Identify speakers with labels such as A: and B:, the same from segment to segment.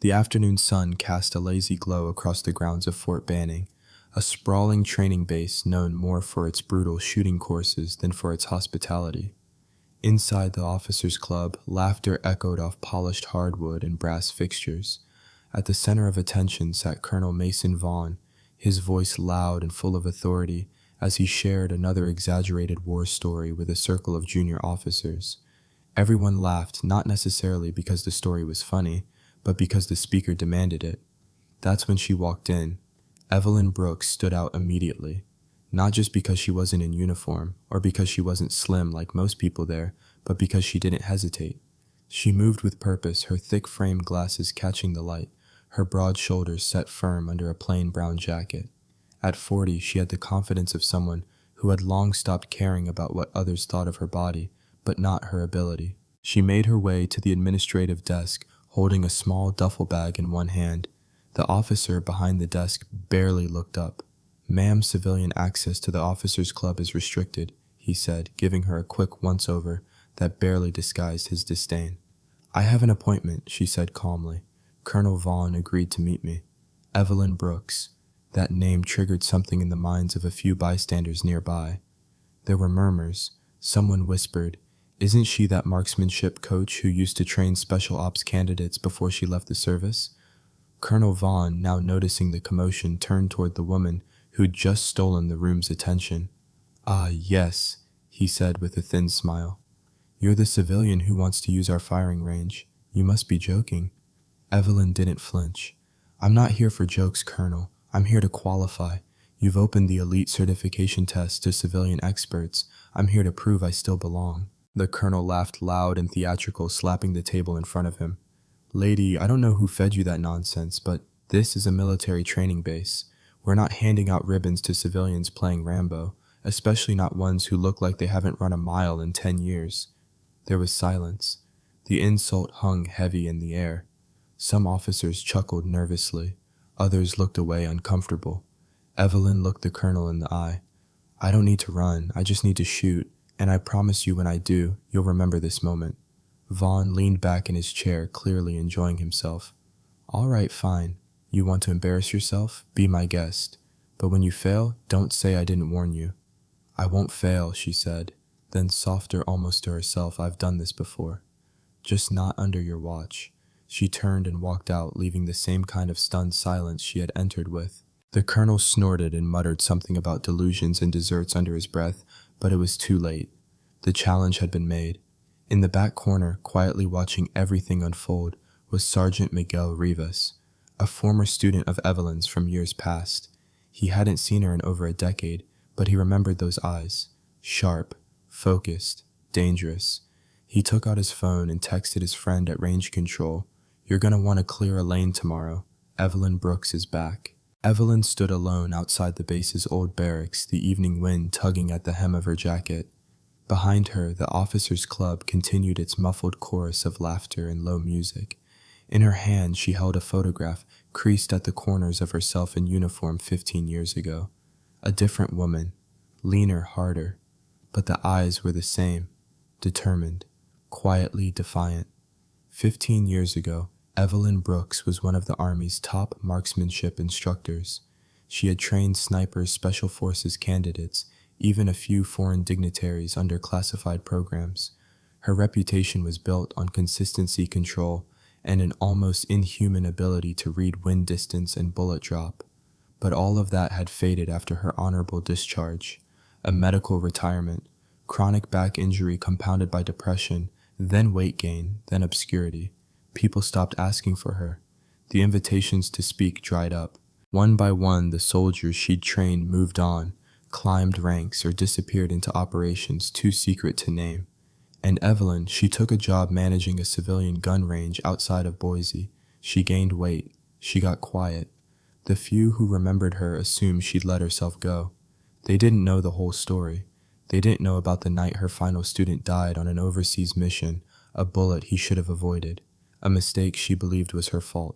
A: The afternoon sun cast a lazy glow across the grounds of Fort Banning, a sprawling training base known more for its brutal shooting courses than for its hospitality. Inside the officers' club, laughter echoed off polished hardwood and brass fixtures. At the center of attention sat Colonel Mason Vaughn, his voice loud and full of authority as he shared another exaggerated war story with a circle of junior officers. Everyone laughed, not necessarily because the story was funny, but because the speaker demanded it. That's when she walked in. Evelyn Brooks stood out immediately. Not just because she wasn't in uniform, or because she wasn't slim like most people there, but because she didn't hesitate. She moved with purpose, her thick-framed glasses catching the light, her broad shoulders set firm under a plain brown jacket. At 40, she had the confidence of someone who had long stopped caring about what others thought of her body, but not her ability. She made her way to the administrative desk, holding a small duffel bag in one hand. The officer behind the desk barely looked up. "Ma'am, civilian access to the officers' club is restricted," he said, giving her a quick once-over that barely disguised his disdain. "I have an appointment," she said calmly. "Colonel Vaughn agreed to meet me." Evelyn Brooks. That name triggered something in the minds of a few bystanders nearby. There were murmurs. Someone whispered, "Isn't she that marksmanship coach who used to train special ops candidates before she left the service?" Colonel Vaughn, now noticing the commotion, turned toward the woman who'd just stolen the room's attention. "Ah, yes," he said with a thin smile. "You're the civilian who wants to use our firing range. You must be joking." Evelyn didn't flinch. "I'm not here for jokes, Colonel. I'm here to qualify. You've opened the elite certification test to civilian experts. I'm here to prove I still belong." The colonel laughed loud and theatrical, slapping the table in front of him. "Lady, I don't know who fed you that nonsense, but this is a military training base. We're not handing out ribbons to civilians playing Rambo, especially not ones who look like they haven't run a mile in 10 years. There was silence. The insult hung heavy in the air. Some officers chuckled nervously. Others looked away uncomfortable. Evelyn looked the colonel in the eye. "I don't need to run, I just need to shoot, and I promise you when I do, you'll remember this moment." Vaughn leaned back in his chair, clearly enjoying himself. "All right, fine. You want to embarrass yourself? Be my guest. But when you fail, don't say I didn't warn you." "I won't fail," she said. Then softer almost to herself, "I've done this before. Just not under your watch." She turned and walked out, leaving the same kind of stunned silence she had entered with. The colonel snorted and muttered something about delusions and desserts under his breath, but it was too late. The challenge had been made. In the back corner, quietly watching everything unfold, was Sergeant Miguel Rivas, a former student of Evelyn's from years past. He hadn't seen her in over a decade, but he remembered those eyes. Sharp, focused, dangerous. He took out his phone and texted his friend at range control, "You're gonna want to clear a lane tomorrow. Evelyn Brooks is back." Evelyn stood alone outside the base's old barracks, the evening wind tugging at the hem of her jacket. Behind her, the officers' club continued its muffled chorus of laughter and low music. In her hand, she held a photograph creased at the corners of herself in uniform 15 years ago. A different woman, leaner, harder, but the eyes were the same, determined, quietly defiant. 15 years ago, Evelyn Brooks was one of the Army's top marksmanship instructors. She had trained snipers, special forces candidates, even a few foreign dignitaries under classified programs. Her reputation was built on consistency control and an almost inhuman ability to read wind distance and bullet drop. But all of that had faded after her honorable discharge. A medical retirement, chronic back injury compounded by depression, then weight gain, then obscurity. People stopped asking for her. The invitations to speak dried up. One by one, the soldiers she'd trained moved on, climbed ranks, or disappeared into operations too secret to name. And Evelyn, she took a job managing a civilian gun range outside of Boise. She gained weight. She got quiet. The few who remembered her assumed she'd let herself go. They didn't know the whole story. They didn't know about the night her final student died on an overseas mission, a bullet he should have avoided, a mistake she believed was her fault.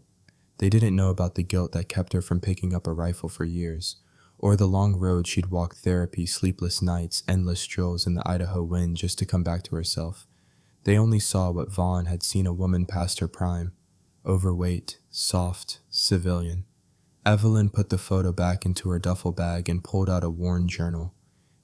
A: They didn't know about the guilt that kept her from picking up a rifle for years, or the long road she'd walked, therapy, sleepless nights, endless strolls in the Idaho wind just to come back to herself. They only saw what Vaughn had seen: a woman past her prime, Overweight, soft, civilian. Evelyn put the photo back into her duffel bag and pulled out a worn journal.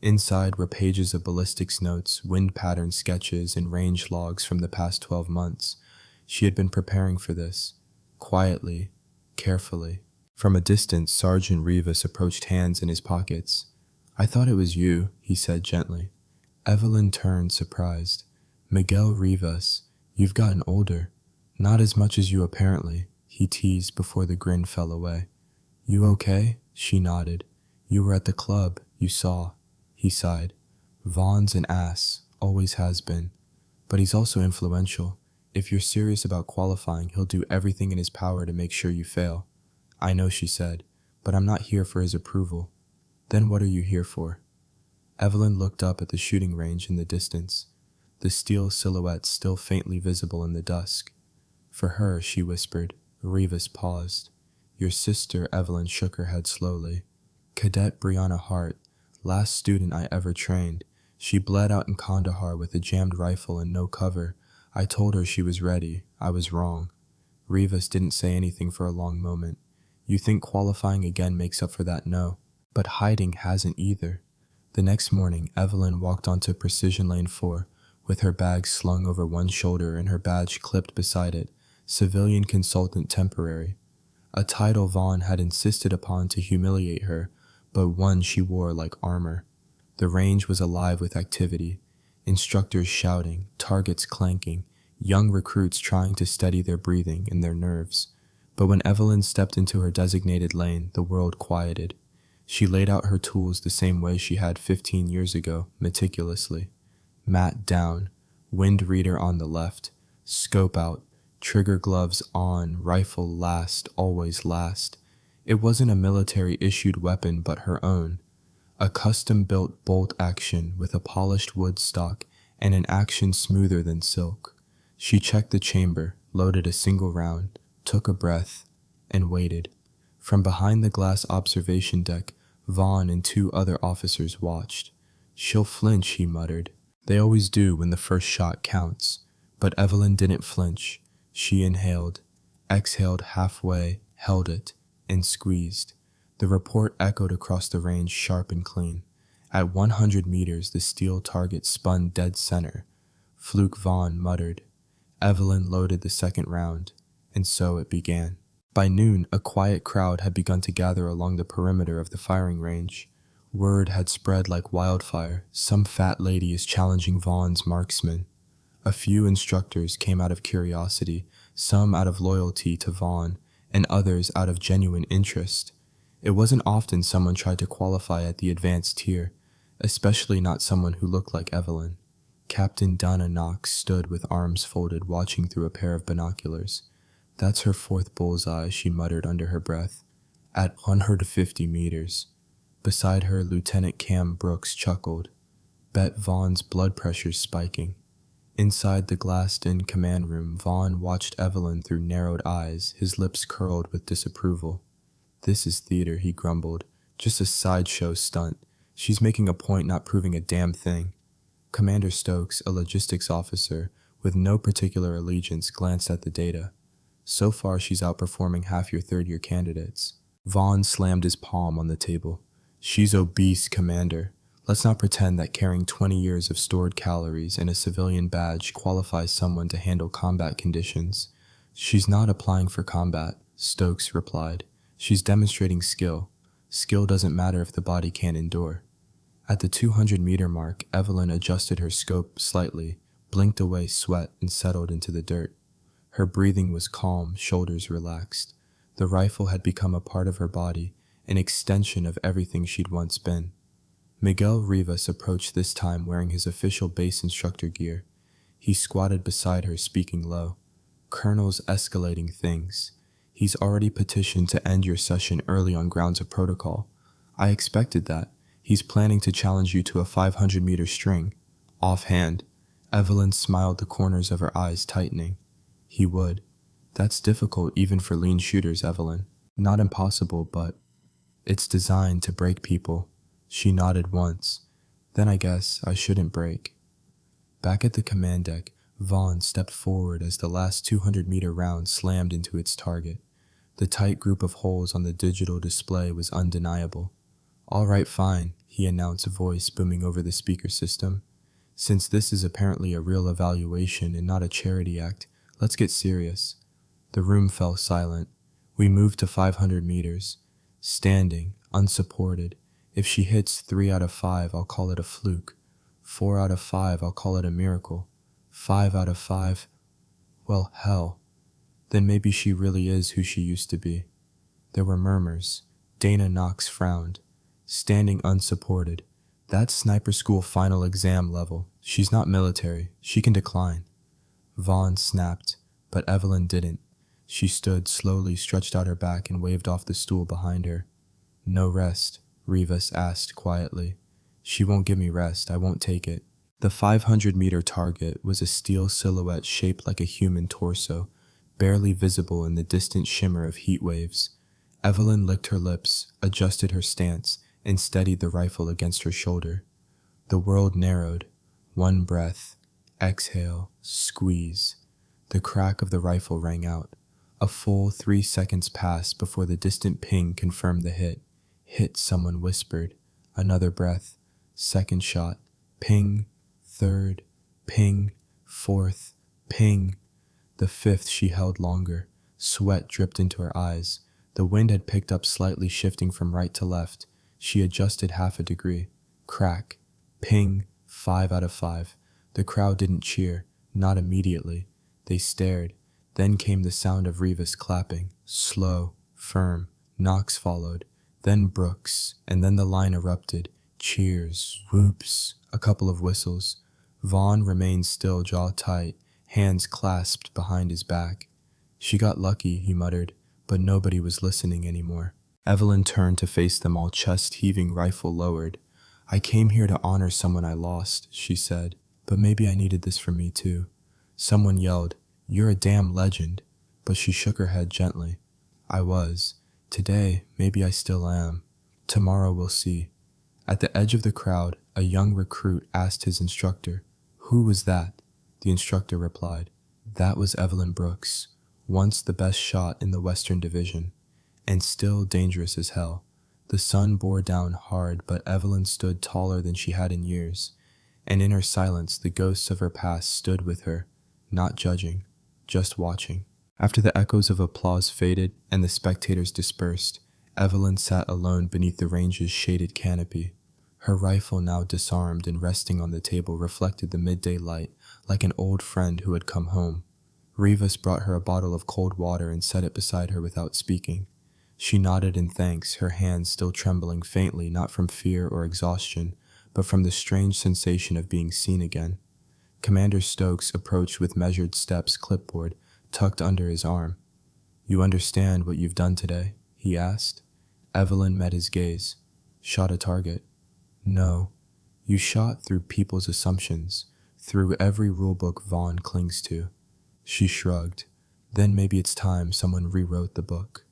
A: Inside were pages of ballistics notes, wind pattern sketches, and range logs from the past 12 months. She had been preparing for this, quietly, carefully. From a distance, Sergeant Rivas approached, hands in his pockets. "I thought it was you," he said gently. Evelyn turned, surprised. "Miguel Rivas, you've gotten older. Not as much as you apparently," he teased before the grin fell away. "You okay?" She nodded. "You were at the club, you saw." He sighed. "Vaughn's an ass, always has been. But he's also influential. If you're serious about qualifying, he'll do everything in his power to make sure you fail." "I know," she said, "but I'm not here for his approval." "Then what are you here for?" Evelyn looked up at the shooting range in the distance, the steel silhouette still faintly visible in the dusk. "For her," she whispered. Rivas paused. "Your sister," Evelyn shook her head slowly. "Cadet Brianna Hart, last student I ever trained. She bled out in Kandahar with a jammed rifle and no cover. I told her she was ready. I was wrong." Rivas didn't say anything for a long moment. "You think qualifying again makes up for that?" "No. But hiding hasn't either." The next morning, Evelyn walked onto Precision Lane 4, with her bag slung over one shoulder and her badge clipped beside it, Civilian Consultant Temporary. A title Vaughn had insisted upon to humiliate her, but one she wore like armor. The range was alive with activity. Instructors shouting, targets clanking, young recruits trying to steady their breathing and their nerves. But when Evelyn stepped into her designated lane, the world quieted. She laid out her tools the same way she had 15 years ago, meticulously. Mat down, wind reader on the left, scope out, trigger gloves on, rifle last, always last. It wasn't a military-issued weapon but her own. A custom-built bolt action with a polished wood stock and an action smoother than silk. She checked the chamber, loaded a single round, took a breath, and waited. From behind the glass observation deck, Vaughn and two other officers watched. "She'll flinch," he muttered. "They always do when the first shot counts." But Evelyn didn't flinch. She inhaled, exhaled halfway, held it, and squeezed. The report echoed across the range sharp and clean. At 100 meters, the steel target spun dead center. Fluke Vaughn muttered. Evelyn loaded the second round, and so it began. By noon, a quiet crowd had begun to gather along the perimeter of the firing range. Word had spread like wildfire. Some fat lady is challenging Vaughn's marksman. A few instructors came out of curiosity, some out of loyalty to Vaughn, and others out of genuine interest. It wasn't often someone tried to qualify at the advanced tier, especially not someone who looked like Evelyn. Captain Donna Knox stood with arms folded, watching through a pair of binoculars. "That's her fourth bullseye," she muttered under her breath. "At 150 meters. Beside her, Lieutenant Cam Brooks chuckled. Bet Vaughn's blood pressure's spiking. Inside the glassed-in command room, Vaughn watched Evelyn through narrowed eyes, his lips curled with disapproval. "This is theater," he grumbled. "Just a sideshow stunt. She's making a point, not proving a damn thing." Commander Stokes, a logistics officer with no particular allegiance, glanced at the data. "So far, she's outperforming half your third-year candidates." Vaughn slammed his palm on the table. "She's obese, Commander. Let's not pretend that carrying 20 years of stored calories and a civilian badge qualifies someone to handle combat conditions." "She's not applying for combat," Stokes replied. "She's demonstrating skill. Skill doesn't matter if the body can't endure." At the 200-meter mark, Evelyn adjusted her scope slightly, blinked away sweat, and settled into the dirt. Her breathing was calm, shoulders relaxed. The rifle had become a part of her body, an extension of everything she'd once been. Miguel Rivas approached this time wearing his official base instructor gear. He squatted beside her, speaking low. "Colonel's escalating things. He's already petitioned to end your session early on grounds of protocol. I expected that. He's planning to challenge you to a 500-meter string." Offhand, Evelyn smiled, the corners of her eyes tightening. "He would. That's difficult even for lean shooters, Evelyn. Not impossible, but it's designed to break people." She nodded once. "Then I guess I shouldn't break." Back at the command deck, Vaughn stepped forward as the last 200-meter round slammed into its target. The tight group of holes on the digital display was undeniable. "All right, fine," he announced, a voice booming over the speaker system. "Since this is apparently a real evaluation and not a charity act, let's get serious." The room fell silent. We moved to 500 meters. Standing, unsupported. If she hits 3 out of 5, I'll call it a fluke. 4 out of 5, I'll call it a miracle. 5 out of 5, well, hell. Then maybe she really is who she used to be. There were murmurs. Dana Knox frowned. Standing unsupported. That's sniper school final exam level. She's not military. She can decline. Vaughn snapped, but Evelyn didn't. She stood slowly, stretched out her back, and waved off the stool behind her. "No rest?" Rivas asked quietly. "She won't give me rest. I won't take it." The 500-meter target was a steel silhouette shaped like a human torso, barely visible in the distant shimmer of heat waves. Evelyn licked her lips, adjusted her stance, and steadied the rifle against her shoulder. The world narrowed. One breath. Exhale. Squeeze. The crack of the rifle rang out. A full 3 seconds passed before the distant ping confirmed the hit. "Hit," someone whispered. Another breath. Second shot. Ping. Third. Ping. Fourth. Ping. The fifth she held longer. Sweat dripped into her eyes. The wind had picked up slightly, shifting from right to left. She adjusted half a degree. Crack. Ping. 5 out of 5. The crowd didn't cheer. Not immediately. They stared. Then came the sound of Rivas clapping. Slow. Firm. Knox followed. Then Brooks. And then the line erupted. Cheers. Whoops. A couple of whistles. Vaughn remained still, jaw tight, hands clasped behind his back. "She got lucky," he muttered, but nobody was listening anymore. Evelyn turned to face them all, chest heaving, rifle lowered. "I came here to honor someone I lost," she said, "but maybe I needed this for me too." Someone yelled, "You're a damn legend," but she shook her head gently. "I was. Today, maybe I still am. Tomorrow we'll see." At the edge of the crowd, a young recruit asked his instructor, "Who was that?" The instructor replied, "That was Evelyn Brooks, once the best shot in the Western Division, and still dangerous as hell." The sun bore down hard, but Evelyn stood taller than she had in years, and in her silence the ghosts of her past stood with her, not judging, just watching. After the echoes of applause faded and the spectators dispersed, Evelyn sat alone beneath the range's shaded canopy. Her rifle, now disarmed and resting on the table, reflected the midday light like an old friend who had come home. Rivas brought her a bottle of cold water and set it beside her without speaking. She nodded in thanks, her hands still trembling faintly, not from fear or exhaustion, but from the strange sensation of being seen again. Commander Stokes approached with measured steps, clipboard tucked under his arm. "You understand what you've done today?" he asked. Evelyn met his gaze. "Shot a target." "No. You shot through people's assumptions, through every rulebook Vaughn clings to." She shrugged. "Then maybe it's time someone rewrote the book."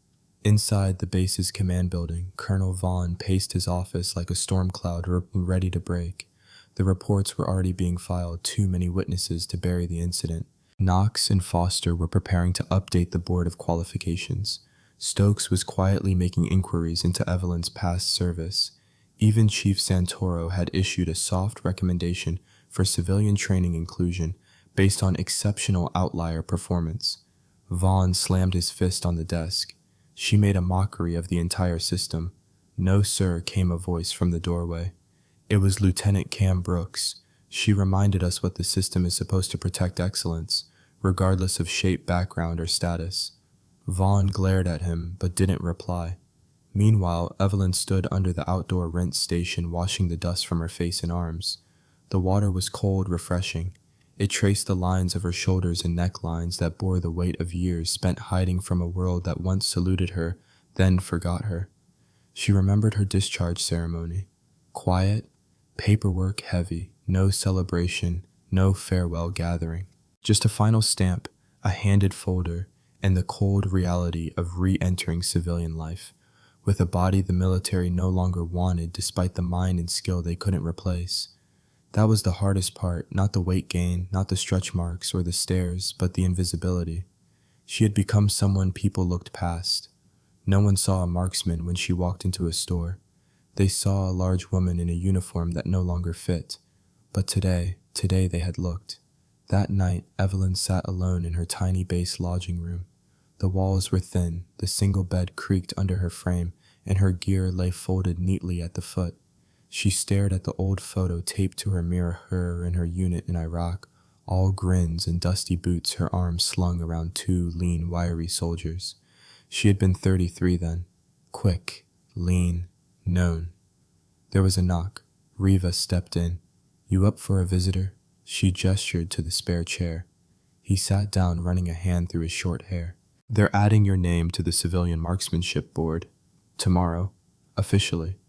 A: Inside the base's command building, Colonel Vaughn paced his office like a storm cloud ready to break. The reports were already being filed, too many witnesses to bury the incident. Knox and Foster were preparing to update the board of qualifications. Stokes was quietly making inquiries into Evelyn's past service. Even Chief Santoro had issued a soft recommendation for civilian training inclusion based on exceptional outlier performance. Vaughn slammed his fist on the desk. She made a mockery of the entire system. "No, sir," came a voice from the doorway. It was Lieutenant Cam Brooks. She reminded us what the system is supposed to protect: excellence, regardless of shape, background, or status. Vaughn glared at him, but didn't reply. Meanwhile, Evelyn stood under the outdoor rinse station, washing the dust from her face and arms. The water was cold, refreshing. It traced the lines of her shoulders and necklines that bore the weight of years spent hiding from a world that once saluted her, then forgot her. She remembered her discharge ceremony. Quiet, paperwork heavy, no celebration, no farewell gathering. Just a final stamp, a handed folder, and the cold reality of re-entering civilian life, with a body the military no longer wanted despite the mind and skill they couldn't replace. That was the hardest part, not the weight gain, not the stretch marks or the stairs, but the invisibility. She had become someone people looked past. No one saw a marksman when she walked into a store. They saw a large woman in a uniform that no longer fit. But today they had looked. That night, Evelyn sat alone in her tiny base lodging room. The walls were thin, the single bed creaked under her frame, and her gear lay folded neatly at the foot. She stared at the old photo taped to her mirror, her and her unit in Iraq, all grins and dusty boots, her arms slung around two lean, wiry soldiers. She had been 33 then. Quick, lean, known. There was a knock. Riva stepped in. "You up for a visitor?" She gestured to the spare chair. He sat down, running a hand through his short hair. "They're adding your name to the civilian marksmanship board. Tomorrow. Officially."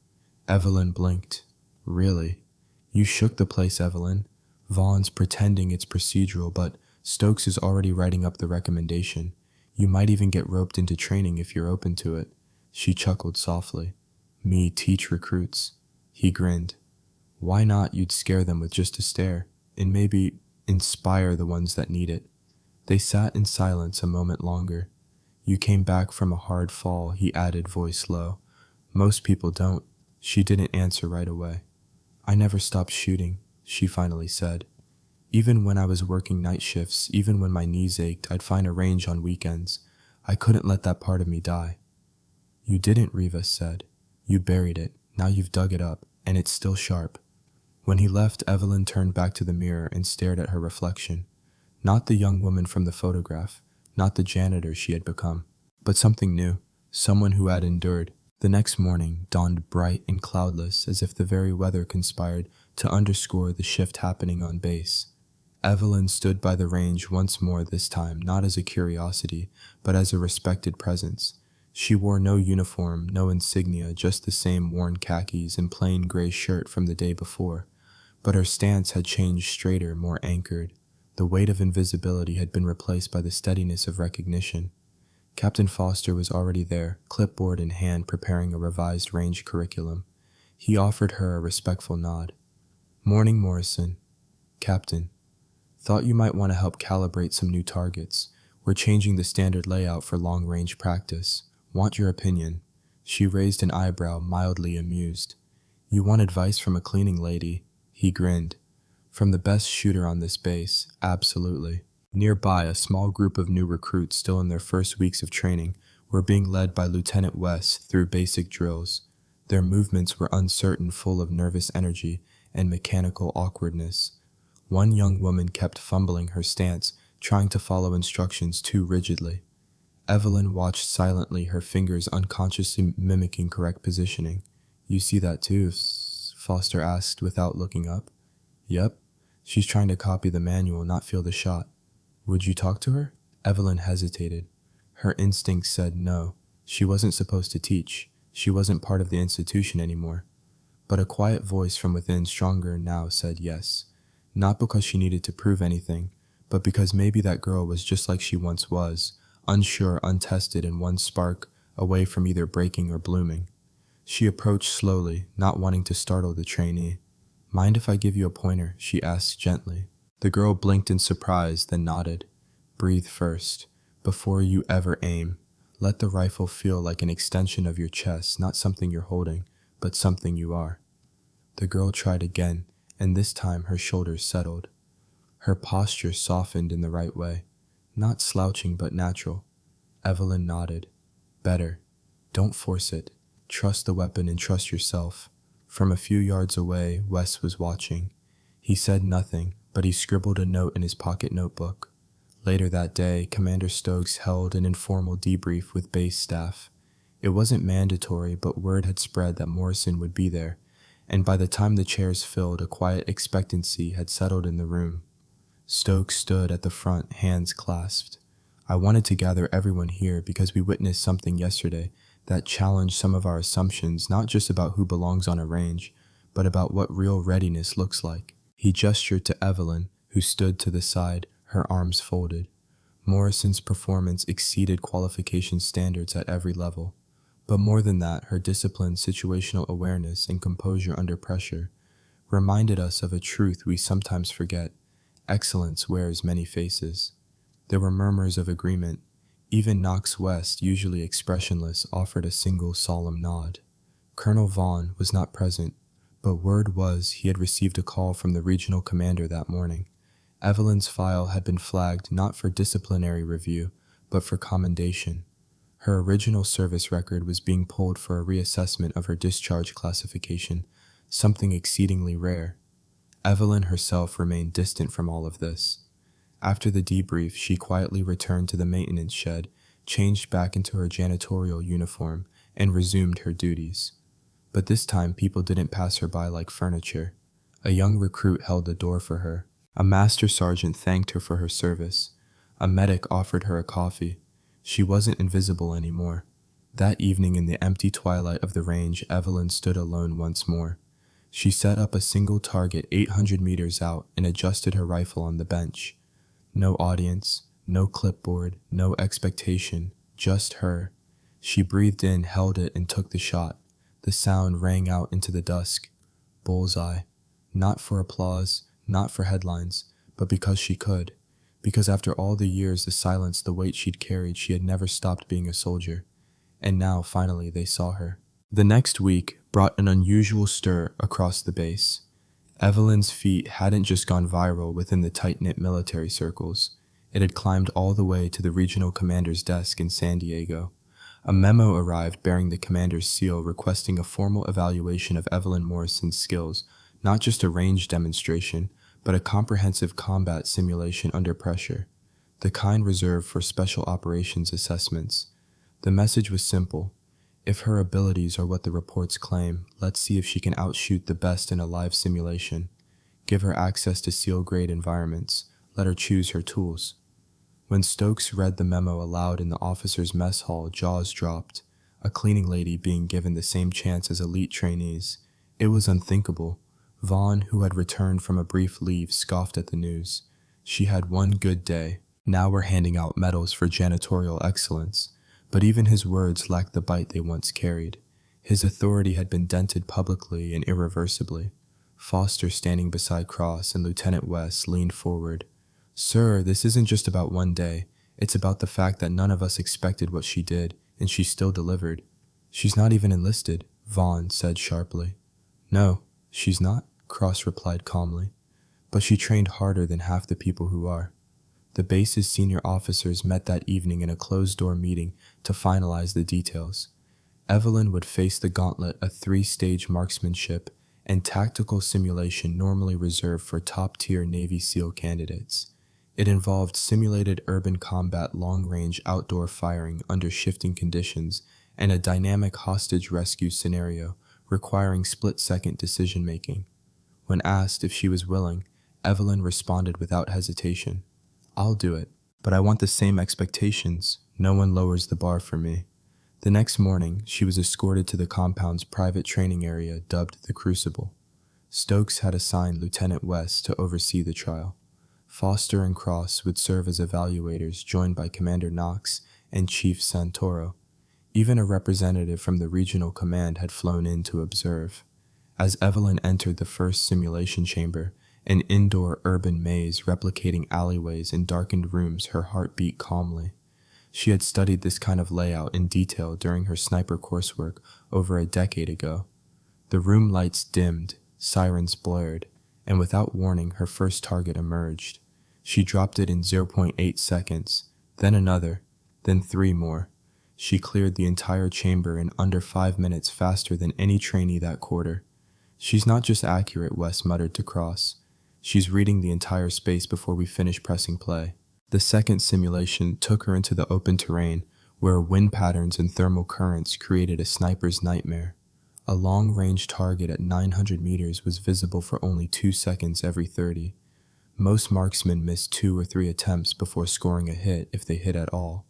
A: Evelyn blinked. "Really? You shook the place, Evelyn. Vaughn's pretending it's procedural, but Stokes is already writing up the recommendation. You might even get roped into training if you're open to it." She chuckled softly. "Me teach recruits." He grinned. "Why not? You'd scare them with just a stare, and maybe inspire the ones that need it." They sat in silence a moment longer. "You came back from a hard fall," he added, voice low. "Most people don't." She didn't answer right away. "I never stopped shooting," she finally said. "Even when I was working night shifts, even when my knees ached, I'd find a range on weekends. I couldn't let that part of me die." "You didn't," Riva said. "You buried it. Now you've dug it up, and it's still sharp." When he left, Evelyn turned back to the mirror and stared at her reflection. Not the young woman from the photograph, not the janitor she had become, but something new, someone who had endured. The next morning dawned bright and cloudless, as if the very weather conspired to underscore the shift happening on base. Evelyn stood by the range once more, this time not as a curiosity, but as a respected presence. She wore no uniform, no insignia, just the same worn khakis and plain gray shirt from the day before. But her stance had changed, straighter, more anchored. The weight of invisibility had been replaced by the steadiness of recognition. Captain Foster was already there, clipboard in hand, preparing a revised range curriculum. He offered her a respectful nod. "Morning, Morrison." "Captain. Thought you might want to help calibrate some new targets. We're changing the standard layout for long-range practice. Want your opinion." She raised an eyebrow, mildly amused. "You want advice from a cleaning lady?" He grinned. "From the best shooter on this base, absolutely." Nearby, a small group of new recruits still in their first weeks of training were being led by Lieutenant West through basic drills. Their movements were uncertain, full of nervous energy and mechanical awkwardness. One young woman kept fumbling her stance, trying to follow instructions too rigidly. Evelyn watched silently, her fingers unconsciously mimicking correct positioning. "You see that too?" Foster asked without looking up. "Yep. She's trying to copy the manual, not feel the shot." "Would you talk to her?" Evelyn hesitated. Her instinct said no. She wasn't supposed to teach. She wasn't part of the institution anymore. But a quiet voice from within, stronger now, said yes. Not because she needed to prove anything, but because maybe that girl was just like she once was, unsure, untested, and one spark away from either breaking or blooming. She approached slowly, not wanting to startle the trainee. "Mind if I give you a pointer?" she asked gently. The girl blinked in surprise, then nodded. "Breathe first. Before you ever aim, let the rifle feel like an extension of your chest, not something you're holding, but something you are." The girl tried again, and this time her shoulders settled. Her posture softened in the right way, not slouching but natural. Evelyn nodded. "Better. Don't force it. Trust the weapon and trust yourself." From a few yards away, Wes was watching. He said nothing, but he scribbled a note in his pocket notebook. Later that day, Commander Stokes held an informal debrief with base staff. It wasn't mandatory, but word had spread that Morrison would be there, and by the time the chairs filled, a quiet expectancy had settled in the room. Stokes stood at the front, hands clasped. "I wanted to gather everyone here because we witnessed something yesterday that challenged some of our assumptions, not just about who belongs on a range, but about what real readiness looks like." He gestured to Evelyn, who stood to the side, her arms folded. Morrison's performance exceeded qualification standards at every level. But more than that, her discipline, situational awareness, and composure under pressure. reminded us of a truth we sometimes forget: excellence wears many faces. There were murmurs of agreement. Even Knox West, usually expressionless, offered a single solemn nod. Colonel Vaughn was not present, but word was he had received a call from the regional commander that morning. Evelyn's file had been flagged not for disciplinary review, but for commendation. Her original service record was being pulled for a reassessment of her discharge classification, something exceedingly rare. Evelyn herself remained distant from all of this. After the debrief, she quietly returned to the maintenance shed, changed back into her janitorial uniform, and resumed her duties. But this time people didn't pass her by like furniture. A young recruit held the door for her. A master sergeant thanked her for her service. A medic offered her a coffee. She wasn't invisible anymore. That evening in the empty twilight of the range, Evelyn stood alone once more. She set up a single target 800 meters out and adjusted her rifle on the bench. No audience, no clipboard, no expectation, just her. She breathed in, held it, and took the shot. The sound rang out into the dusk. Bullseye. Not for applause, not for headlines, but because she could. Because after all the years, the silence, the weight she'd carried, she had never stopped being a soldier. And now, finally, they saw her. The next week brought an unusual stir across the base. Evelyn's feat hadn't just gone viral within the tight-knit military circles. It had climbed all the way to the regional commander's desk in San Diego. A memo arrived bearing the commander's seal requesting a formal evaluation of Evelyn Morrison's skills, not just a range demonstration, but a comprehensive combat simulation under pressure, the kind reserved for special operations assessments. The message was simple. If her abilities are what the reports claim, let's see if she can outshoot the best in a live simulation. Give her access to SEAL-grade environments. Let her choose her tools. When Stokes read the memo aloud in the officers' mess hall, jaws dropped. A cleaning lady being given the same chance as elite trainees. It was unthinkable. Vaughn, who had returned from a brief leave, scoffed at the news. She had one good day. Now we're handing out medals for janitorial excellence. But even his words lacked the bite they once carried. His authority had been dented publicly and irreversibly. Foster, standing beside Cross, and Lieutenant West leaned forward. "Sir, this isn't just about one day. It's about the fact that none of us expected what she did, and she still delivered." "She's not even enlisted," Vaughn said sharply. "No, she's not," Cross replied calmly. "But she trained harder than half the people who are." The base's senior officers met that evening in a closed-door meeting to finalize the details. Evelyn would face the gauntlet of 3-stage marksmanship and tactical simulation normally reserved for top-tier Navy SEAL candidates. It involved simulated urban combat long-range outdoor firing under shifting conditions and a dynamic hostage rescue scenario requiring split-second decision-making. When asked if she was willing, Evelyn responded without hesitation. "I'll do it, but I want the same expectations. No one lowers the bar for me." The next morning, she was escorted to the compound's private training area dubbed the Crucible. Stokes had assigned Lieutenant West to oversee the trial. Foster and Cross would serve as evaluators, joined by Commander Knox and Chief Santoro. Even a representative from the regional command had flown in to observe. As Evelyn entered the first simulation chamber, an indoor urban maze replicating alleyways and darkened rooms, her heart beat calmly. She had studied this kind of layout in detail during her sniper coursework over a decade ago. The room lights dimmed, sirens blared, and without warning her first target emerged. She dropped it in 0.8 seconds, then another, then 3 more. She cleared the entire chamber in under 5 minutes faster than any trainee that quarter. "She's not just accurate," West muttered to Cross. "She's reading the entire space before we finish pressing play." The second simulation took her into the open terrain, where wind patterns and thermal currents created a sniper's nightmare. A long-range target at 900 meters was visible for only 2 seconds every 30. Most marksmen missed 2 or 3 attempts before scoring a hit if they hit at all.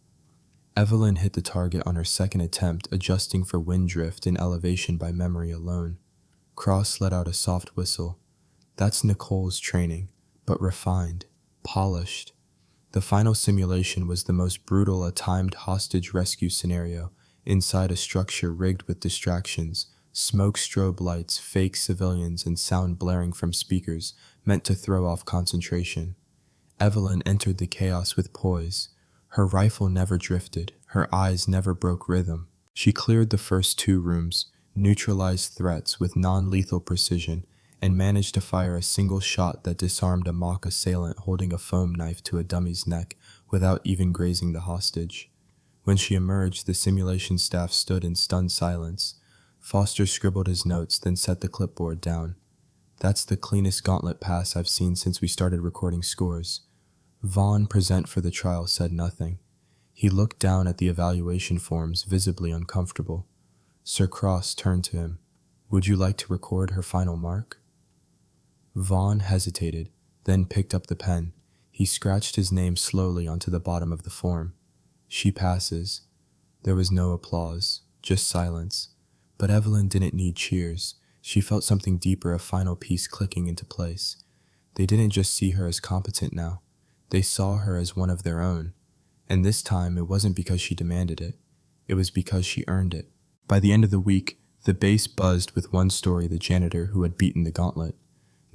A: Evelyn hit the target on her second attempt, adjusting for wind drift and elevation by memory alone. Cross let out a soft whistle. That's Nicole's training, but refined, polished. The final simulation was the most brutal a timed hostage rescue scenario inside a structure rigged with distractions, Smoke, strobe lights, fake civilians, and sound blaring from speakers meant to throw off concentration. Evelyn entered the chaos with poise. Her rifle never drifted, her eyes never broke rhythm. She cleared the first 2 rooms, neutralized threats with non-lethal precision, and managed to fire a single shot that disarmed a mock assailant holding a foam knife to a dummy's neck without even grazing the hostage. When she emerged, the simulation staff stood in stunned silence. Foster scribbled his notes, then set the clipboard down. "That's the cleanest gauntlet pass I've seen since we started recording scores." Vaughn, present for the trial, said nothing. He looked down at the evaluation forms, visibly uncomfortable. Sir Cross turned to him. "Would you like to record her final mark?" Vaughn hesitated, then picked up the pen. He scratched his name slowly onto the bottom of the form. "She passes." There was no applause, just silence. But Evelyn didn't need cheers. She felt something deeper, a final piece clicking into place. They didn't just see her as competent now. They saw her as one of their own. And this time, it wasn't because she demanded it. It was because she earned it. By the end of the week, the base buzzed with one story: the janitor who had beaten the gauntlet.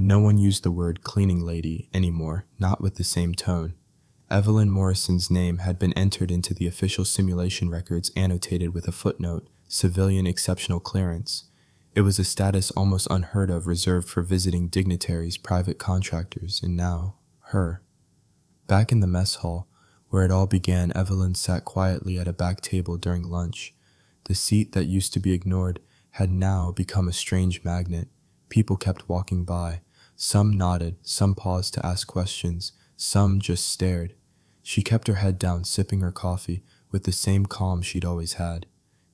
A: No one used the word "cleaning lady" anymore, not with the same tone. Evelyn Morrison's name had been entered into the official simulation records, annotated with a footnote, "Civilian Exceptional Clearance." It was a status almost unheard of, reserved for visiting dignitaries, private contractors, and now, her. Back in the mess hall, where it all began, Evelyn sat quietly at a back table during lunch. The seat that used to be ignored had now become a strange magnet. People kept walking by. Some nodded, some paused to ask questions, some just stared. She kept her head down, sipping her coffee with the same calm she'd always had.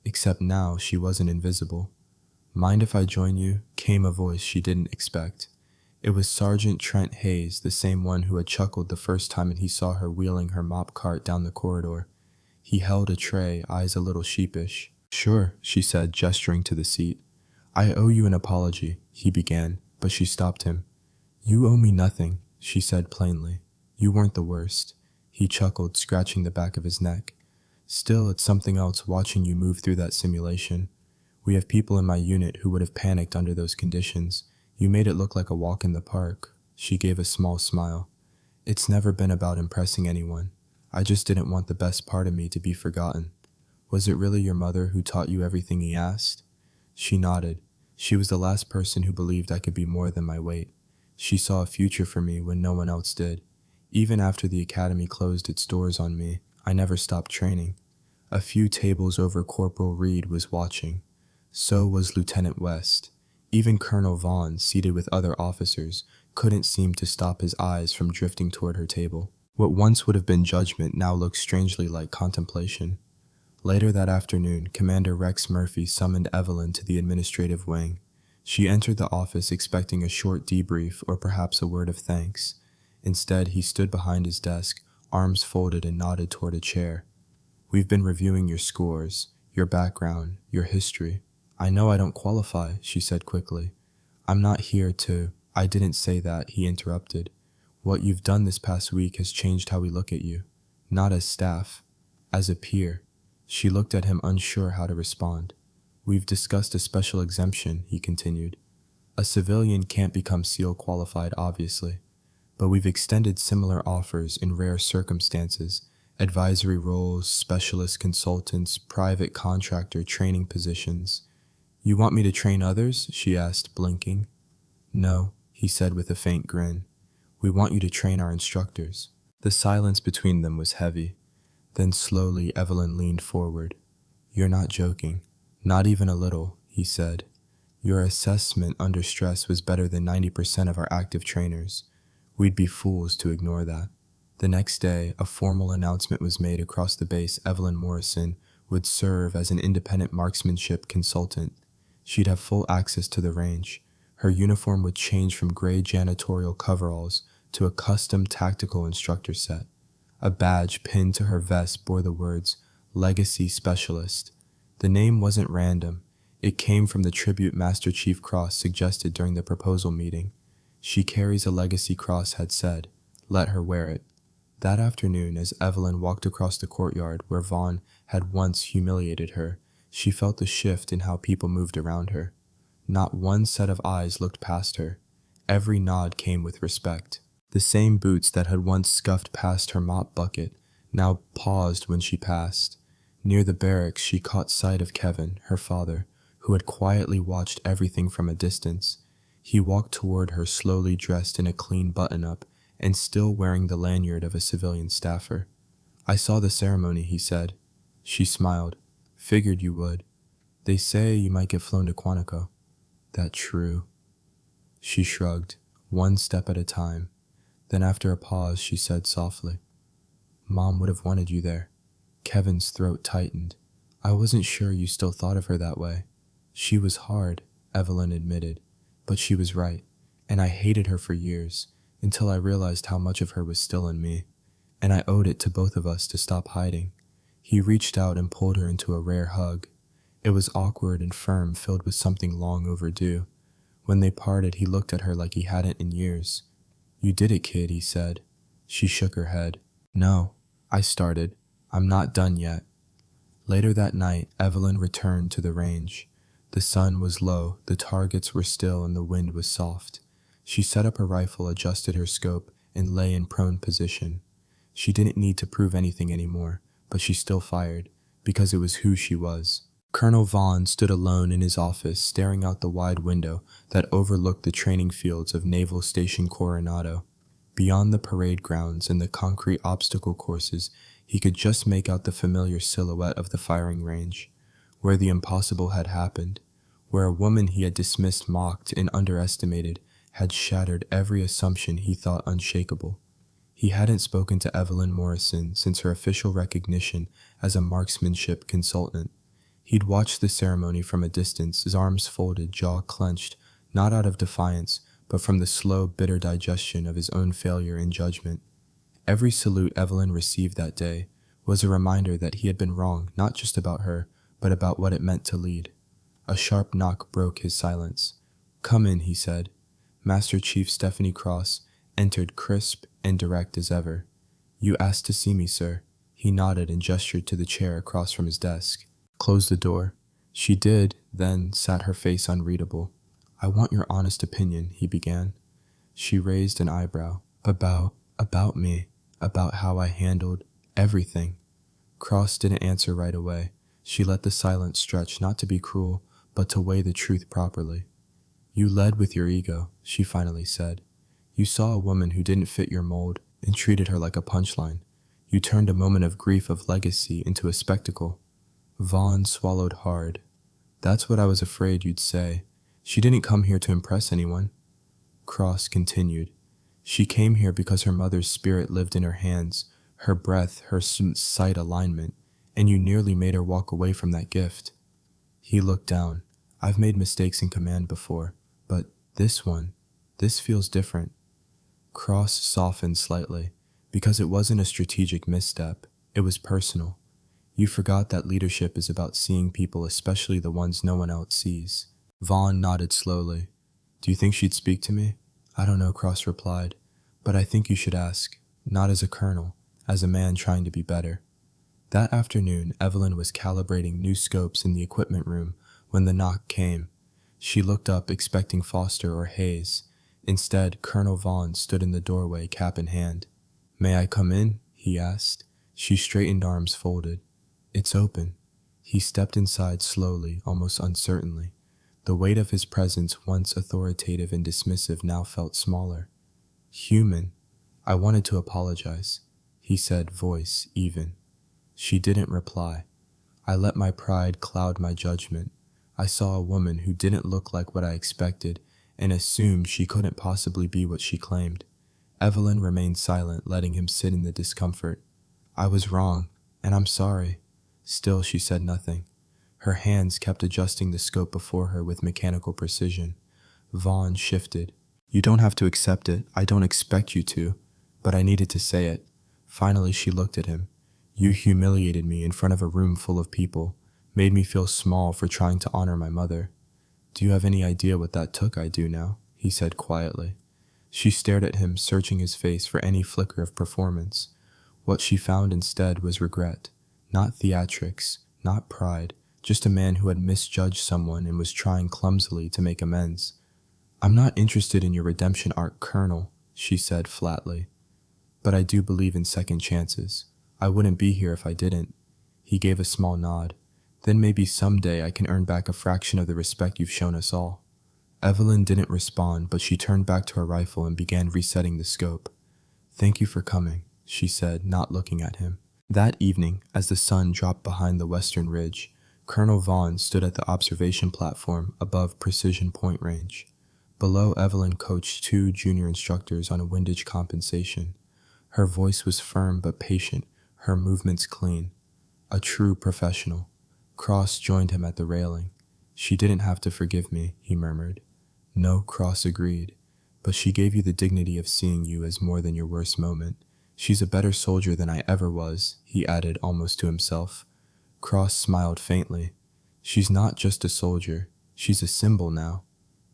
A: Except now she wasn't invisible. "Mind if I join you?" came a voice she didn't expect. It was Sergeant Trent Hayes, the same one who had chuckled the first time he saw her wheeling her mop cart down the corridor. He held a tray, eyes a little sheepish. "Sure," she said, gesturing to the seat. "I owe you an apology," he began, but she stopped him. "You owe me nothing," she said plainly. "You weren't the worst." He chuckled, scratching the back of his neck. "Still, it's something else watching you move through that simulation. We have people in my unit who would have panicked under those conditions. You made it look like a walk in the park." She gave a small smile. "It's never been about impressing anyone. I just didn't want the best part of me to be forgotten." "Was it really your mother who taught you everything?" he asked. She nodded. "She was the last person who believed I could be more than my weight. She saw a future for me when no one else did. Even after the academy closed its doors on me, I never stopped training." A few tables over, Corporal Reed was watching. So was Lieutenant West. Even Colonel Vaughn, seated with other officers, couldn't seem to stop his eyes from drifting toward her table. What once would have been judgment now looked strangely like contemplation. Later that afternoon, Commander Rex Murphy summoned Evelyn to the administrative wing. She entered the office expecting a short debrief or perhaps a word of thanks. Instead, he stood behind his desk, arms folded, and nodded toward a chair. "We've been reviewing your scores, your background, your history." "I know I don't qualify," she said quickly. "I'm not here to—" "I didn't say that," he interrupted. "What you've done this past week has changed how we look at you. Not as staff, as a peer." She looked at him, unsure how to respond. "We've discussed a special exemption," he continued. "A civilian can't become SEAL qualified, obviously. But we've extended similar offers in rare circumstances: advisory roles, specialist consultants, private contractor training positions." "You want me to train others?" she asked, blinking. "No," he said with a faint grin. "We want you to train our instructors." The silence between them was heavy. Then slowly Evelyn leaned forward. "You're not joking." "Not even a little," he said. "Your assessment under stress was better than 90% of our active trainers. We'd be fools to ignore that." The next day, a formal announcement was made across the base. Evelyn Morrison would serve as an independent marksmanship consultant. She'd have full access to the range. Her uniform would change from gray janitorial coveralls to a custom tactical instructor set. A badge pinned to her vest bore the words, "Legacy Specialist." The name wasn't random. It came from the tribute Master Chief Cross suggested during the proposal meeting. "She carries a legacy cross," had said. Let her wear it. That afternoon, as Evelyn walked across the courtyard where Vaughn had once humiliated her, she felt a shift in how people moved around her. Not one set of eyes looked past her. Every nod came with respect. The same boots that had once scuffed past her mop bucket now paused when she passed. Near the barracks, she caught sight of Kevin, her father, who had quietly watched everything from a distance. He walked toward her, slowly dressed in a clean button-up and still wearing the lanyard of a civilian staffer. "I saw the ceremony," he said. She smiled. "Figured you would. They say you might get flown to Quantico." "That true?" She shrugged, one step at a time. Then after a pause, she said softly, "Mom would have wanted you there." Kevin's throat tightened. "I wasn't sure you still thought of her that way." "She was hard," Evelyn admitted, "but she was right, and I hated her for years, until I realized how much of her was still in me, and I owed it to both of us to stop hiding." He reached out and pulled her into a rare hug. It was awkward and firm, filled with something long overdue. When they parted, he looked at her like he hadn't in years. "You did it, kid," he said. She shook her head. "No, I started. I'm not done yet." Later that night, Evelyn returned to the range. The sun was low, the targets were still, and the wind was soft. She set up her rifle, adjusted her scope, and lay in prone position. She didn't need to prove anything anymore, but she still fired, because it was who she was. Colonel Vaughn stood alone in his office, staring out the wide window that overlooked the training fields of Naval Station Coronado. Beyond the parade grounds and the concrete obstacle courses, he could just make out the familiar silhouette of the firing range, where the impossible had happened, where a woman he had dismissed, mocked, and underestimated had shattered every assumption he thought unshakable. He hadn't spoken to Evelyn Morrison since her official recognition as a marksmanship consultant. He'd watched the ceremony from a distance, his arms folded, jaw clenched, not out of defiance, but from the slow, bitter digestion of his own failure in judgment. Every salute Evelyn received that day was a reminder that he had been wrong, not just about her, but about what it meant to lead. A sharp knock broke his silence. "Come in," he said. Master Chief Stephanie Cross entered, crisp and direct as ever. "You asked to see me, sir." He nodded and gestured to the chair across from his desk. "Close the door." She did, then sat, her face unreadable. "I want your honest opinion," he began. She raised an eyebrow. About me, about how I handled everything." Cross didn't answer right away. She let the silence stretch, not to be cruel, but to weigh the truth properly. "You led with your ego," she finally said. "You saw a woman who didn't fit your mold and treated her like a punchline. You turned a moment of grief, of legacy, into a spectacle." Vaughn swallowed hard. "That's what I was afraid you'd say. She didn't come here to impress anyone." Cross continued. "She came here because her mother's spirit lived in her hands, her breath, her sight alignment, and you nearly made her walk away from that gift." He looked down. "I've made mistakes in command before, but this feels different." Cross softened slightly, because it wasn't a strategic misstep, it was personal. "You forgot that leadership is about seeing people, especially the ones no one else sees." Vaughn nodded slowly. "Do you think she'd speak to me?" "I don't know," Cross replied, "but I think you should ask, not as a colonel, as a man trying to be better." That afternoon, Evelyn was calibrating new scopes in the equipment room when the knock came. She looked up, expecting Foster or Hayes. Instead, Colonel Vaughn stood in the doorway, cap in hand. "May I come in?" he asked. She straightened, arms folded. "It's open." He stepped inside slowly, almost uncertainly. The weight of his presence, once authoritative and dismissive, now felt smaller. "Human. I wanted to apologize," he said, voice even. She didn't reply. "I let my pride cloud my judgment. I saw a woman who didn't look like what I expected and assumed she couldn't possibly be what she claimed." Evelyn remained silent, letting him sit in the discomfort. "I was wrong, and I'm sorry." Still, she said nothing. Her hands kept adjusting the scope before her with mechanical precision. Vaughn shifted. "You don't have to accept it. I don't expect you to. But I needed to say it." Finally, she looked at him. "You humiliated me in front of a room full of people, made me feel small for trying to honor my mother." "Do you have any idea what that took? I do now," he said quietly. She stared at him, searching his face for any flicker of performance. What she found instead was regret. Not theatrics, not pride, just a man who had misjudged someone and was trying clumsily to make amends. "I'm not interested in your redemption arc, Colonel," she said flatly. "But I do believe in second chances. I wouldn't be here if I didn't." He gave a small nod. "Then maybe someday I can earn back a fraction of the respect you've shown us all." Evelyn didn't respond, but she turned back to her rifle and began resetting the scope. "Thank you for coming," she said, not looking at him. That evening, as the sun dropped behind the western ridge, Colonel Vaughn stood at the observation platform above Precision Point Range. Below, Evelyn coached two junior instructors on a windage compensation. Her voice was firm but patient, her movements clean. A true professional. Cross joined him at the railing. "She didn't have to forgive me," he murmured. No, Cross agreed. "But she gave you the dignity of seeing you as more than your worst moment. She's a better soldier than I ever was," he added almost to himself. Cross smiled faintly. "She's not just a soldier. She's a symbol now."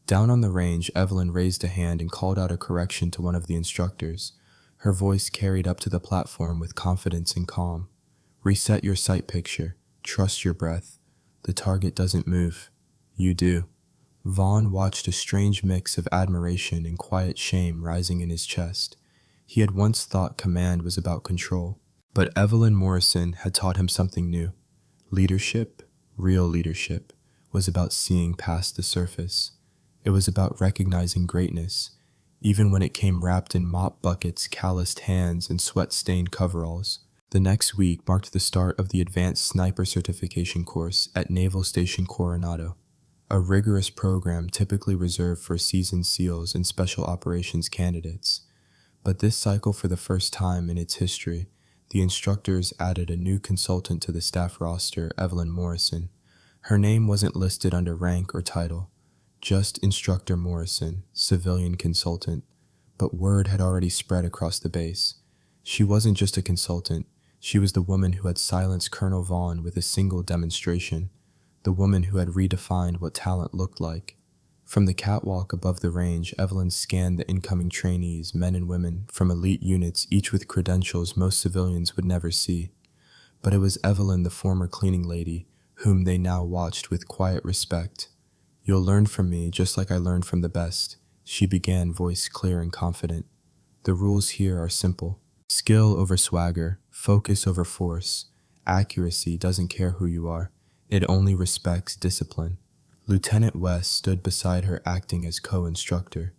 A: Down on the range, Evelyn raised a hand and called out a correction to one of the instructors. Her voice carried up to the platform with confidence and calm. "Reset your sight picture. Trust your breath. The target doesn't move. You do." Vaughn watched a strange mix of admiration and quiet shame rising in his chest. He had once thought command was about control, but Evelyn Morrison had taught him something new. Leadership, real leadership, was about seeing past the surface. It was about recognizing greatness, even when it came wrapped in mop buckets, calloused hands, and sweat-stained coveralls. The next week marked the start of the Advanced Sniper Certification course at Naval Station Coronado, a rigorous program typically reserved for seasoned SEALs and Special Operations candidates. But this cycle, for the first time in its history, the instructors added a new consultant to the staff roster, Evelyn Morrison. Her name wasn't listed under rank or title, just Instructor Morrison, civilian consultant, but word had already spread across the base. She wasn't just a consultant, she was the woman who had silenced Colonel Vaughn with a single demonstration, the woman who had redefined what talent looked like. From the catwalk above the range, Evelyn scanned the incoming trainees, men and women, from elite units, each with credentials most civilians would never see. But it was Evelyn, the former cleaning lady, whom they now watched with quiet respect. "You'll learn from me just like I learned from the best," she began, voice clear and confident. "The rules here are simple. Skill over swagger, focus over force. Accuracy doesn't care who you are. It only respects discipline." Lieutenant West stood beside her, acting as co-instructor.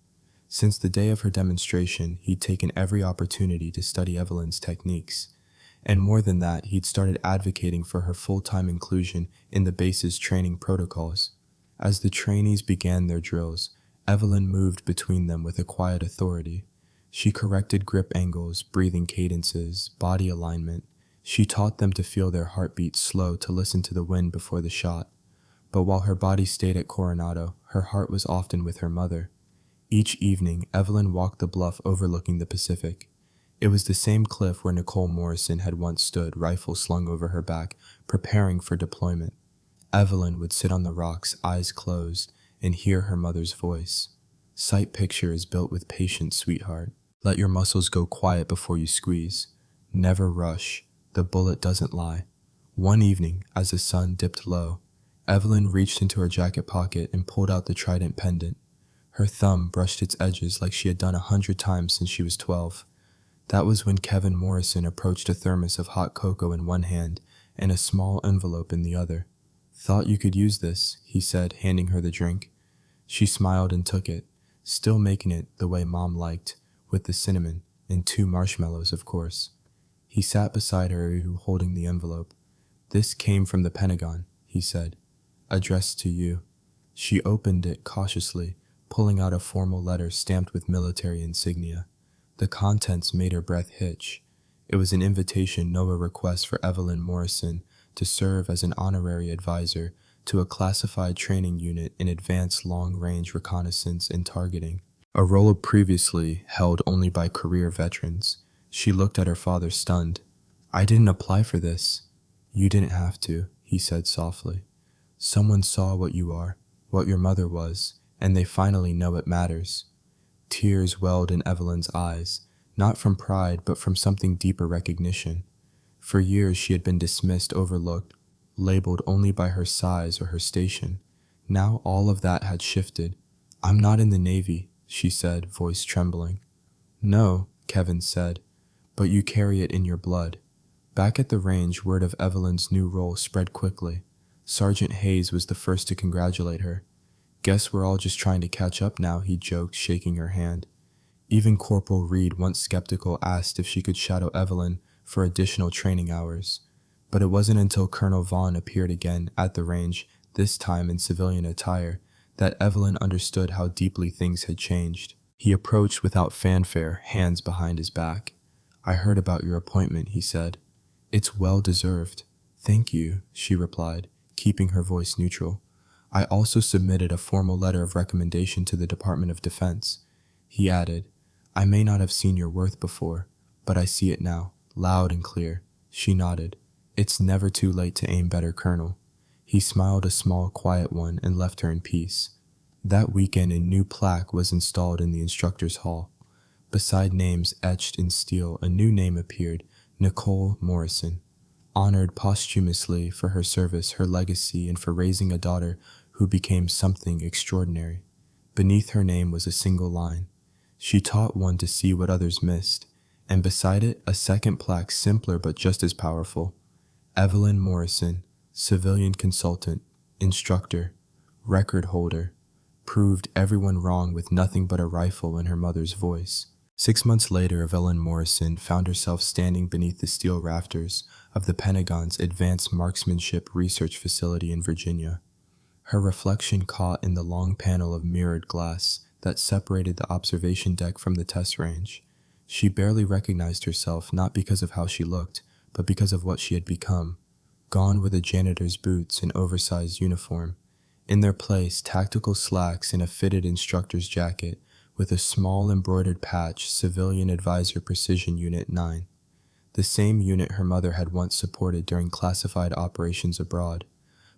A: Since the day of her demonstration, he'd taken every opportunity to study Evelyn's techniques. And more than that, he'd started advocating for her full-time inclusion in the base's training protocols. As the trainees began their drills, Evelyn moved between them with a quiet authority. She corrected grip angles, breathing cadences, body alignment. She taught them to feel their heartbeats slow, to listen to the wind before the shot. But while her body stayed at Coronado, her heart was often with her mother. Each evening, Evelyn walked the bluff overlooking the Pacific. It was the same cliff where Nicole Morrison had once stood, rifle slung over her back, preparing for deployment. Evelyn would sit on the rocks, eyes closed, and hear her mother's voice. "Sight picture is built with patience, sweetheart. Let your muscles go quiet before you squeeze. Never rush. The bullet doesn't lie." One evening, as the sun dipped low, Evelyn reached into her jacket pocket and pulled out the trident pendant. Her thumb brushed its edges like she had done 100 times since she was 12. That was when Kevin Morrison approached a thermos of hot cocoa in one hand and a small envelope in the other. "Thought you could use this," he said, handing her the drink. She smiled and took it, still making it the way Mom liked, with the cinnamon, and 2 marshmallows, of course. He sat beside her, holding the envelope. "This came from the Pentagon," he said, "addressed to you." She opened it cautiously, pulling out a formal letter stamped with military insignia. The contents made her breath hitch. It was an invitation, no a request, for Evelyn Morrison to serve as an honorary advisor to a classified training unit in advanced long-range reconnaissance and targeting, a role previously held only by career veterans. She looked at her father, stunned. "I didn't apply for this." "You didn't have to," he said softly. "Someone saw what you are, what your mother was, and they finally know it matters." Tears welled in Evelyn's eyes, not from pride but from something deeper, recognition. For years she had been dismissed, overlooked. labeled only by her size or her station. Now all of that had shifted. "I'm not in the Navy," she said, voice trembling. "No," Kevin said, "but you carry it in your blood." Back at the range, word of Evelyn's new role spread quickly. Sergeant Hayes was the first to congratulate her. "Guess we're all just trying to catch up now," he joked, shaking her hand. Even Corporal Reed, once skeptical, asked if she could shadow Evelyn for additional training hours. But it wasn't until Colonel Vaughn appeared again at the range, this time in civilian attire, that Evelyn understood how deeply things had changed. He approached without fanfare, hands behind his back. "I heard about your appointment," he said. "It's well deserved." "Thank you," she replied, keeping her voice neutral. "I also submitted a formal letter of recommendation to the Department of Defense." He added, "I may not have seen your worth before, but I see it now, loud and clear." She nodded. "It's never too late to aim better, Colonel." He smiled a small, quiet one and left her in peace. That weekend, a new plaque was installed in the instructor's hall. Beside names etched in steel, a new name appeared, Nicole Morrison, honored posthumously for her service, her legacy, and for raising a daughter who became something extraordinary. Beneath her name was a single line. She taught one to see what others missed, and beside it, a second plaque simpler but just as powerful. Evelyn Morrison, civilian consultant, instructor, record holder, proved everyone wrong with nothing but a rifle and her mother's voice. 6 months later, Evelyn Morrison found herself standing beneath the steel rafters of the Pentagon's Advanced Marksmanship Research Facility in Virginia. Her reflection caught in the long panel of mirrored glass that separated the observation deck from the test range. She barely recognized herself, not because of how she looked, but because of what she had become. Gone were the janitor's boots and oversized uniform. In their place, tactical slacks and a fitted instructor's jacket with a small embroidered patch, Civilian Advisor Precision Unit 9. The same unit her mother had once supported during classified operations abroad.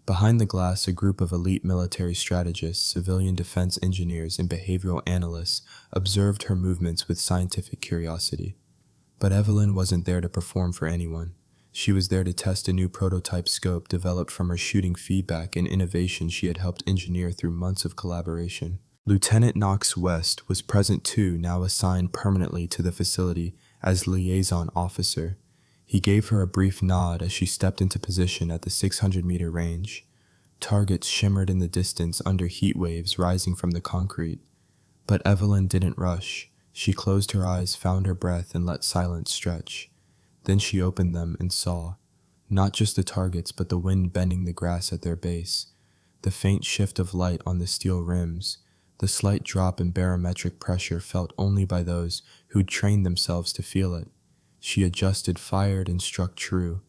A: Behind the glass, a group of elite military strategists, civilian defense engineers, and behavioral analysts observed her movements with scientific curiosity. But Evelyn wasn't there to perform for anyone. She was there to test a new prototype scope developed from her shooting feedback and innovation she had helped engineer through months of collaboration. Lieutenant Knox West was present too, now assigned permanently to the facility as liaison officer. He gave her a brief nod as she stepped into position at the 600-meter range. Targets shimmered in the distance under heat waves rising from the concrete. But Evelyn didn't rush. She closed her eyes, found her breath, and let silence stretch. Then she opened them and saw, not just the targets, but the wind bending the grass at their base, the faint shift of light on the steel rims, the slight drop in barometric pressure felt only by those who'd trained themselves to feel it. She adjusted, fired, and struck true,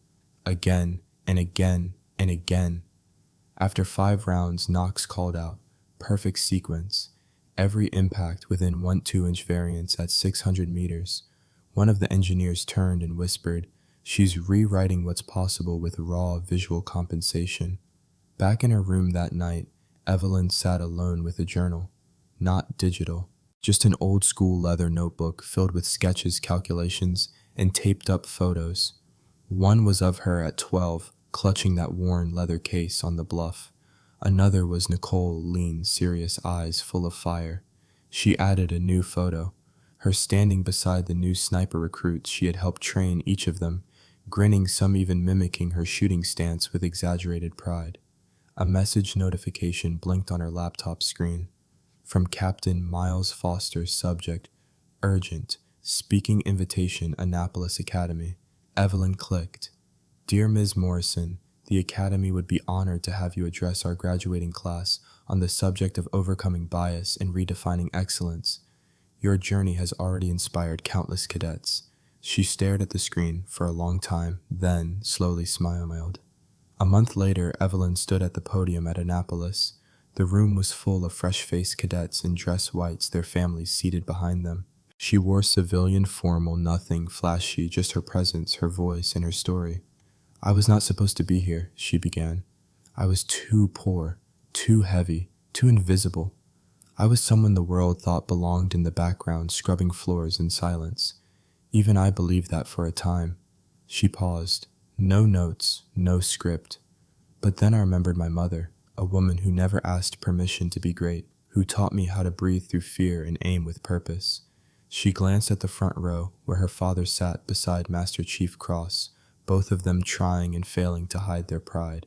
A: again and again and again. After 5 rounds, Knox called out, "Perfect sequence." Every impact within 1-2-inch variance at 600 meters. One of the engineers turned and whispered, "She's rewriting what's possible with raw visual compensation." Back in her room that night, Evelyn sat alone with a journal. Not digital, just an old-school leather notebook filled with sketches, calculations, and taped-up photos. One was of her at 12, clutching that worn leather case on the bluff. Another was Nicole, lean, serious eyes full of fire. She added a new photo, her standing beside the new sniper recruits she had helped train, each of them, grinning, some even mimicking her shooting stance with exaggerated pride. A message notification blinked on her laptop screen. From Captain Miles Foster, subject, urgent, speaking invitation, Annapolis Academy. Evelyn clicked. "Dear Ms. Morrison, the Academy would be honored to have you address our graduating class on the subject of overcoming bias and redefining excellence. Your journey has already inspired countless cadets." She stared at the screen for a long time, then slowly smiled. A month later, Evelyn stood at the podium at Annapolis. The room was full of fresh-faced cadets in dress whites, their families seated behind them. She wore civilian formal, nothing flashy, just her presence, her voice, and her story. "I was not supposed to be here," she began. "I was too poor, too heavy, too invisible. I was someone the world thought belonged in the background, scrubbing floors in silence. Even I believed that for a time." She paused. No notes, no script. But then I remembered my mother, a woman who never asked permission to be great, who taught me how to breathe through fear and aim with purpose. She glanced at the front row, where her father sat beside Master Chief Cross, both of them trying and failing to hide their pride.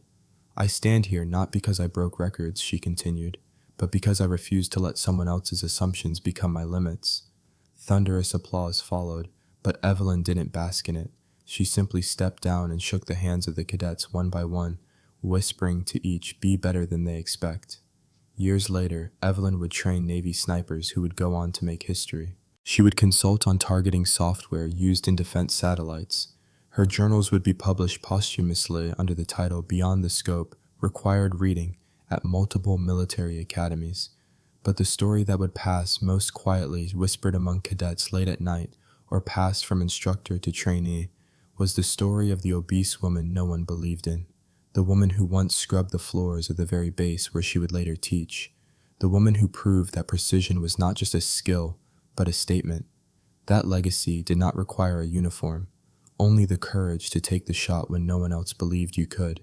A: I stand here not because I broke records, she continued, but because I refused to let someone else's assumptions become my limits. Thunderous applause followed, but Evelyn didn't bask in it. She simply stepped down and shook the hands of the cadets one by one, whispering to each, "Be better than they expect." Years later, Evelyn would train Navy snipers who would go on to make history. She would consult on targeting software used in defense satellites. Her journals would be published posthumously under the title Beyond the Scope, Required Reading, at multiple military academies. But the story that would pass most quietly whispered among cadets late at night, or passed from instructor to trainee, was the story of the obese woman no one believed in. The woman who once scrubbed the floors of the very base where she would later teach. The woman who proved that precision was not just a skill, but a statement. That legacy did not require a uniform, only the courage to take the shot when no one else believed you could.